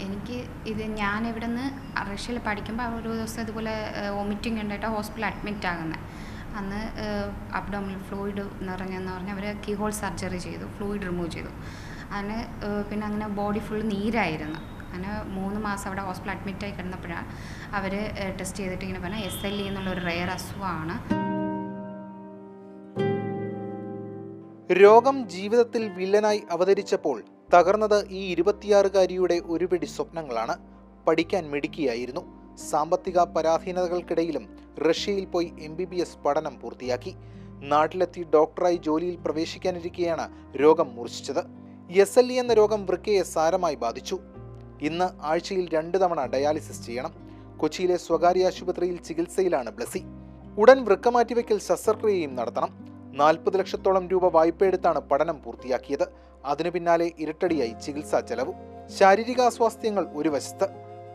എനിക്ക് ഞാൻ ഇവിടുന്ന് റഷ്യയിൽ പഠിക്കുമ്പോൾ ഒരു ദിവസം ഇതുപോലെ വോമിറ്റിംഗ് ഉണ്ടായിട്ട് ഹോസ്പിറ്റലിൽ അഡ്മിറ്റ് ആകുന്നത്. അന്ന് അബ്ഡോമിനൽ ഫ്ലൂയിഡ് നിറഞ്ഞെന്ന് പറഞ്ഞ് അവർ കീഹോൾ സർജറി ചെയ്തു, ഫ്ലൂയിഡ് റിമൂവ് ചെയ്തു. അതിന് പിന്നെ അങ്ങനെ ബോഡി ഫുൾ നീരായിരുന്നു. അങ്ങനെ 3 മാസം അവിടെ ഹോസ്പിറ്റലിൽ അഡ്മിറ്റായി കിടന്നപ്പോഴാണ് അവർ ടെസ്റ്റ് ചെയ്തിട്ട് ഇങ്ങനെ പറഞ്ഞാൽ SLE എന്നുള്ളൊരു റെയർ അസുഖമാണ്. രോഗം ജീവിതത്തിൽ വില്ലനായി അവതരിച്ചപ്പോൾ തകർന്നത് ഈ 26-കാരിയുടെ ഒരു പിടി സ്വപ്നങ്ങളാണ്. പഠിക്കാൻ മിടുക്കിയായിരുന്നു. സാമ്പത്തിക പരാധീനതകൾക്കിടയിലും റഷ്യയിൽ പോയി MBBS പഠനം പൂർത്തിയാക്കി. നാട്ടിലെത്തി ഡോക്ടറായി ജോലിയിൽ പ്രവേശിക്കാനിരിക്കെയാണ് രോഗം മൂർച്ഛിച്ചത്. SLE എന്ന രോഗം വൃക്കയെ സാരമായി ബാധിച്ചു. ഇന്ന് ആഴ്ചയിൽ 2 തവണ ഡയാലിസിസ് ചെയ്യണം. കൊച്ചിയിലെ സ്വകാര്യ ആശുപത്രിയിൽ ചികിത്സയിലാണ് ബ്ലസി. ഉടൻ വൃക്ക മാറ്റിവെക്കൽ ശസ്ത്രക്രിയയും നടത്തണം. 40 ലക്ഷത്തോളം രൂപ വായ്പയെടുത്താണ് പഠനം പൂർത്തിയാക്കിയത്. അതിനു പിന്നാലെ ഇരട്ടടിയായി ചികിത്സാ ചെലവ്. ശാരീരികാസ്വാസ്ഥ്യങ്ങൾ ഒരു വശത്ത്,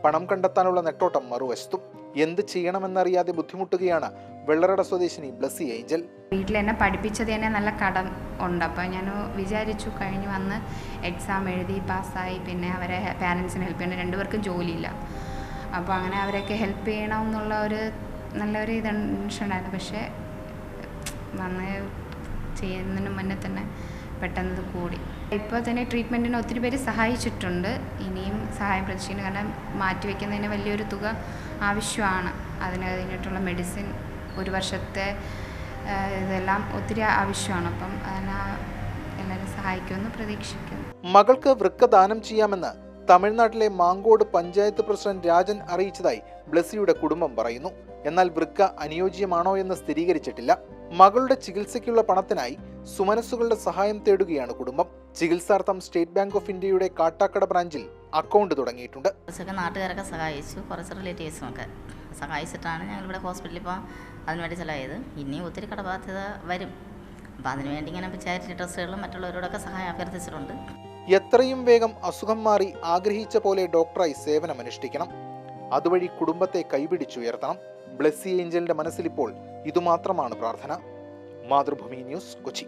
പണം കണ്ടെത്താനുള്ള നെട്ടോട്ടം മറുവശത്തും. എന്ത് ചെയ്യണമെന്നറിയാതെ ബുദ്ധിമുട്ടുകയാണ് വെള്ളറട സ്വദേശിനി ബ്ലസി ഏഞ്ചൽ. വീട്ടിൽ എന്നെ പഠിപ്പിച്ചത് തന്നെ നല്ല കടം ഉണ്ട്. അപ്പോൾ ഞാൻ വിചാരിച്ചു കഴിഞ്ഞ് വന്ന് എക്സാം എഴുതി പാസ്സായി, പിന്നെ അവരെ പാരൻസിനെ ഹെൽപ്പ് ചെയ്യണം. 2 പേർക്കും ജോലിയില്ല. അപ്പോൾ അങ്ങനെ അവരെയൊക്കെ ഹെൽപ്പ് ചെയ്യണമെന്നുള്ള ഒരു നല്ലൊരു ടെൻഷനായിരുന്നു. പക്ഷേ വന്ന് ചെയ്യുന്നതിന് മുന്നേ തന്നെ പെട്ടെന്ന് കൂടി. ഇപ്പോൾ തന്നെ ട്രീറ്റ്മെൻറ്റിന് ഒത്തിരി പേര് സഹായിച്ചിട്ടുണ്ട്. ഇനിയും സഹായം പ്രതീക്ഷിക്കുന്നു. കാരണം മാറ്റിവെക്കുന്നതിന് വലിയൊരു തുക ആവശ്യമാണ്. അതിനായിട്ടുള്ള മെഡിസിൻ 1 വർഷത്തെ ഇതെല്ലാം ഒത്തിരി ആവശ്യമാണ്. അപ്പം അതിനെ എല്ലാവരും സഹായിക്കുമെന്ന് പ്രതീക്ഷിക്കുന്നു. മകൾക്ക് വൃക്ക ദാനം ചെയ്യാമെന്ന് തമിഴ്നാട്ടിലെ മാങ്കോട് പഞ്ചായത്ത് പ്രസിഡന്റ് രാജൻ അറിയിച്ചതായി ബ്ലസിയുടെ കുടുംബം പറയുന്നു. എന്നാൽ വൃക്ക അനുയോജ്യമാണോ എന്ന് സ്ഥിരീകരിച്ചിട്ടില്ല. മകളുടെ ചികിത്സയ്ക്കുള്ള പണത്തിനായി സുമനസ്സുകളുടെ സഹായം തേടുകയാണ് കുടുംബം. ചികിത്സാർത്ഥം സ്റ്റേറ്റ് ബാങ്ക് ഓഫ് ഇന്ത്യയുടെ കാട്ടാക്കട ബ്രാഞ്ചിൽ അക്കൗണ്ട് തുടങ്ങിയിട്ടുണ്ട്. നാട്ടുകാരൊക്കെ സഹായിച്ചു, കുറച്ച് റിലേറ്റീവ്സും ഒക്കെ സഹായിച്ചിട്ടാണ് ഞങ്ങളിവിടെ ഹോസ്പിറ്റലിൽ ഇപ്പോൾ അതിനുവേണ്ടി ചിലവായത്. ഇനിയും ഒത്തിരി കടബാധ്യത വരും. അപ്പോൾ അതിനുവേണ്ടി ഇങ്ങനെ ചാരിറ്റി ട്രസ്റ്റുകളും മറ്റുള്ളവരോടൊക്കെ സഹായം അഭ്യർത്ഥിച്ചിട്ടുണ്ട്. എത്രയും വേഗം അസുഖം മാറി ആഗ്രഹിച്ച പോലെ ഡോക്ടറായി സേവനമനുഷ്ഠിക്കണം. അതുവഴി കുടുംബത്തെ കൈപിടിച്ചുയർത്തണം. ബ്ലസി ഏഞ്ചലിന്റെ മനസ്സിലിപ്പോൾ ഇതുമാത്രമാണ് പ്രാർത്ഥന. മാതൃഭൂമി ന്യൂസ്, കൊച്ചി.